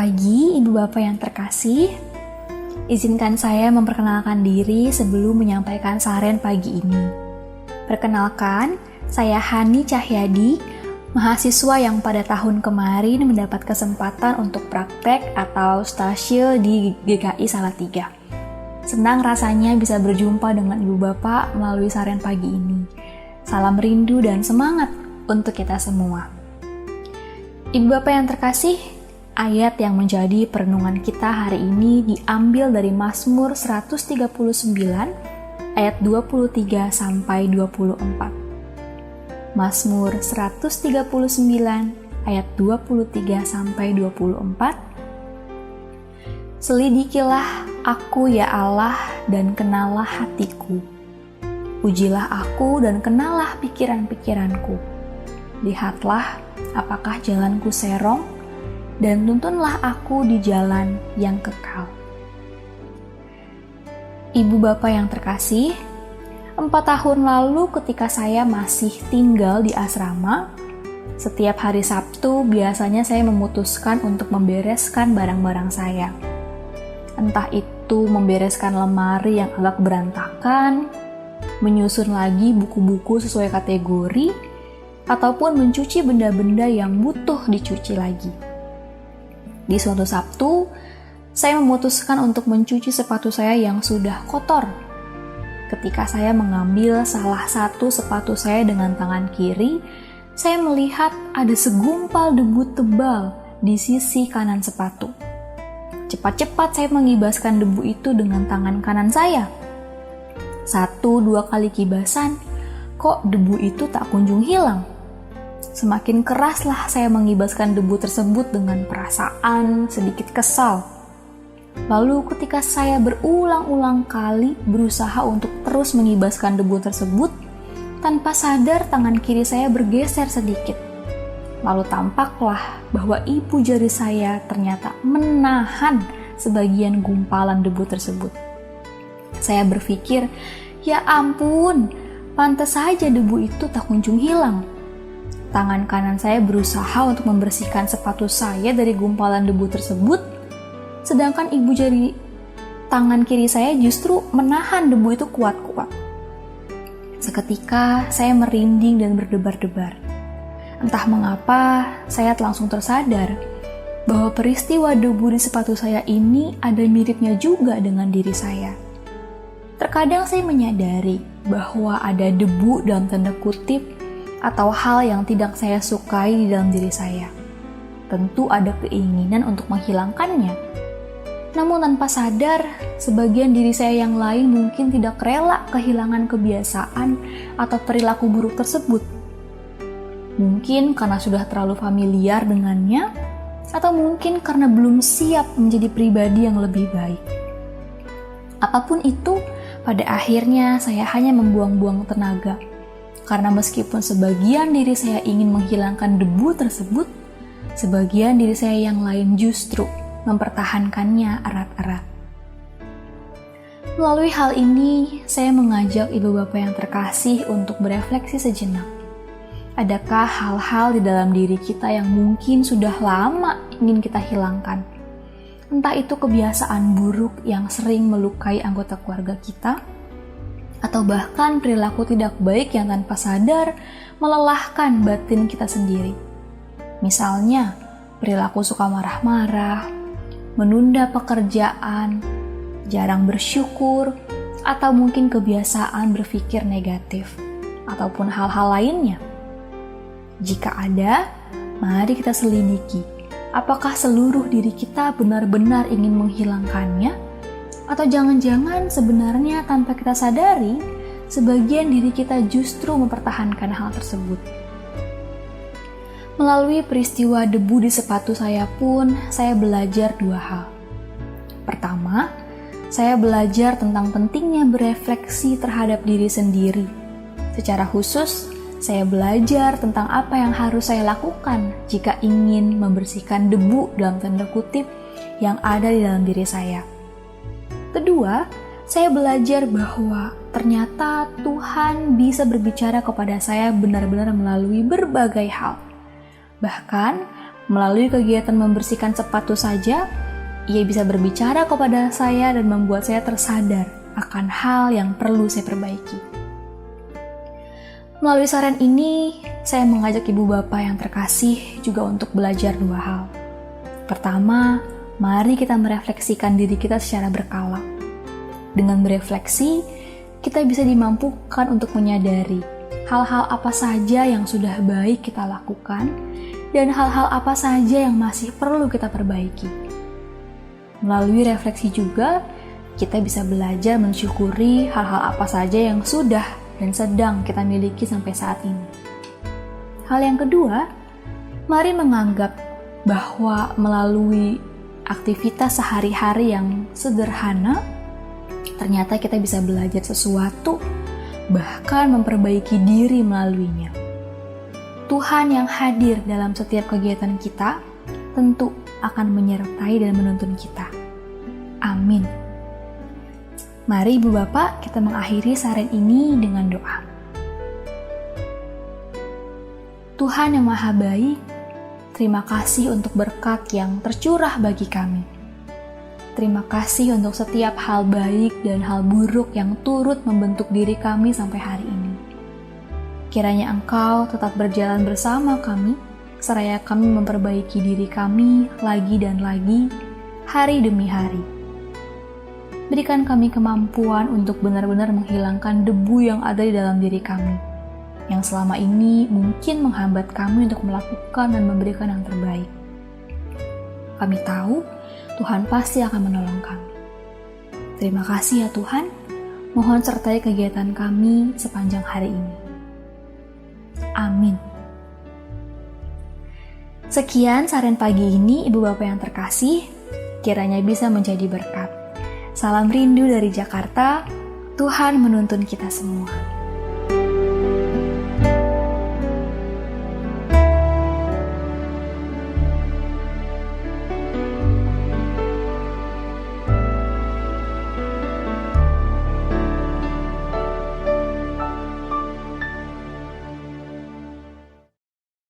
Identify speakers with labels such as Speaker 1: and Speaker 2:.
Speaker 1: pagi, Ibu Bapak yang terkasih. Izinkan saya memperkenalkan diri sebelum menyampaikan saran pagi ini. Perkenalkan, saya Hani Cahyadi, mahasiswa yang pada tahun kemarin mendapat kesempatan untuk praktek atau stase di GKI Salatiga. Senang rasanya bisa berjumpa dengan Ibu Bapak melalui saran pagi ini. Salam rindu dan semangat untuk kita semua. Ibu Bapak yang terkasih, ayat yang menjadi perenungan kita hari ini diambil dari Mazmur 139 ayat 23 sampai 24. Mazmur 139 ayat 23 sampai 24. Selidikilah aku ya Allah dan kenalah hatiku. Ujilah aku dan kenalah pikiran-pikiranku. Lihatlah apakah jalanku serong, dan tuntunlah aku di jalan yang kekal. Ibu Bapak yang terkasih, 4 tahun lalu ketika saya masih tinggal di asrama, setiap hari Sabtu biasanya saya memutuskan untuk membereskan barang-barang saya. Entah itu membereskan lemari yang agak berantakan, menyusun lagi buku-buku sesuai kategori, ataupun mencuci benda-benda yang butuh dicuci lagi. Di suatu Sabtu, saya memutuskan untuk mencuci sepatu saya yang sudah kotor. Ketika saya mengambil salah satu sepatu saya dengan tangan kiri, saya melihat ada segumpal debu tebal di sisi kanan sepatu. Cepat-cepat saya mengibaskan debu itu dengan tangan kanan saya. 1-2 kali kibasan, kok debu itu tak kunjung hilang. Semakin keraslah saya mengibaskan debu tersebut dengan perasaan sedikit kesal. Lalu ketika saya berulang-ulang kali berusaha untuk terus mengibaskan debu tersebut, tanpa sadar tangan kiri saya bergeser sedikit. Lalu tampaklah bahwa ibu jari saya ternyata menahan sebagian gumpalan debu tersebut. Saya berpikir, ya ampun, pantas saja debu itu tak kunjung hilang. Tangan kanan saya berusaha untuk membersihkan sepatu saya dari gumpalan debu tersebut, sedangkan ibu jari tangan kiri saya justru menahan debu itu kuat-kuat. Seketika saya merinding dan berdebar-debar. Entah mengapa, saya langsung tersadar bahwa peristiwa debu di sepatu saya ini ada miripnya juga dengan diri saya. Terkadang saya menyadari bahwa ada debu dalam tanda kutip atau hal yang tidak saya sukai di dalam diri saya. Tentu ada keinginan untuk menghilangkannya. Namun tanpa sadar, sebagian diri saya yang lain mungkin tidak rela kehilangan kebiasaan atau perilaku buruk tersebut. Mungkin karena sudah terlalu familiar dengannya, atau mungkin karena belum siap menjadi pribadi yang lebih baik. Apapun itu, pada akhirnya saya hanya membuang-buang tenaga. Karena meskipun sebagian diri saya ingin menghilangkan debu tersebut, sebagian diri saya yang lain justru mempertahankannya erat-erat. Melalui hal ini, saya mengajak Ibu Bapak yang terkasih untuk berefleksi sejenak. Adakah hal-hal di dalam diri kita yang mungkin sudah lama ingin kita hilangkan? Entah itu kebiasaan buruk yang sering melukai anggota keluarga kita, atau bahkan perilaku tidak baik yang tanpa sadar melelahkan batin kita sendiri. Misalnya, perilaku suka marah-marah, menunda pekerjaan, jarang bersyukur, atau mungkin kebiasaan berpikir negatif, ataupun hal-hal lainnya. Jika ada, mari kita selidiki, apakah seluruh diri kita benar-benar ingin menghilangkannya? Atau jangan-jangan sebenarnya tanpa kita sadari, sebagian diri kita justru mempertahankan hal tersebut. Melalui peristiwa debu di sepatu saya pun, saya belajar 2 hal. Pertama, saya belajar tentang pentingnya berefleksi terhadap diri sendiri. Secara khusus, saya belajar tentang apa yang harus saya lakukan jika ingin membersihkan debu dalam tanda kutip yang ada di dalam diri saya. Kedua, saya belajar bahwa ternyata Tuhan bisa berbicara kepada saya benar-benar melalui berbagai hal. Bahkan, Melalui kegiatan membersihkan sepatu saja, ia bisa berbicara kepada saya dan membuat saya tersadar akan hal yang perlu saya perbaiki. Melalui saran ini, saya mengajak ibu bapak yang terkasih juga untuk belajar dua hal. Pertama, mari kita merefleksikan diri kita secara berkala. Dengan berefleksi, kita bisa dimampukan untuk menyadari hal-hal apa saja yang sudah baik kita lakukan dan hal-hal apa saja yang masih perlu kita perbaiki. Melalui refleksi juga, kita bisa belajar mensyukuri hal-hal apa saja yang sudah dan sedang kita miliki sampai saat ini. Hal yang kedua, mari menganggap bahwa melalui aktivitas sehari-hari yang sederhana, ternyata kita bisa belajar sesuatu, bahkan memperbaiki diri melaluinya. Tuhan yang hadir dalam setiap kegiatan kita tentu akan menyertai dan menuntun kita. Amin. Mari Ibu Bapak kita mengakhiri saran ini dengan doa. Tuhan yang Maha Baik, terima kasih untuk berkat yang tercurah bagi kami. Terima kasih untuk setiap hal baik dan hal buruk yang turut membentuk diri kami sampai hari ini. Kiranya Engkau tetap berjalan bersama kami, seraya kami memperbaiki diri kami lagi dan lagi, hari demi hari. Berikan kami kemampuan untuk benar-benar menghilangkan debu yang ada di dalam diri kami, yang selama ini mungkin menghambat kami untuk melakukan dan memberikan yang terbaik. Kami tahu Tuhan pasti akan menolong kami. Terima kasih ya Tuhan, mohon sertai kegiatan kami sepanjang hari ini. Amin. Sekian saran pagi ini Ibu Bapak yang terkasih, kiranya bisa menjadi berkat. Salam rindu dari Jakarta, Tuhan menuntun kita semua.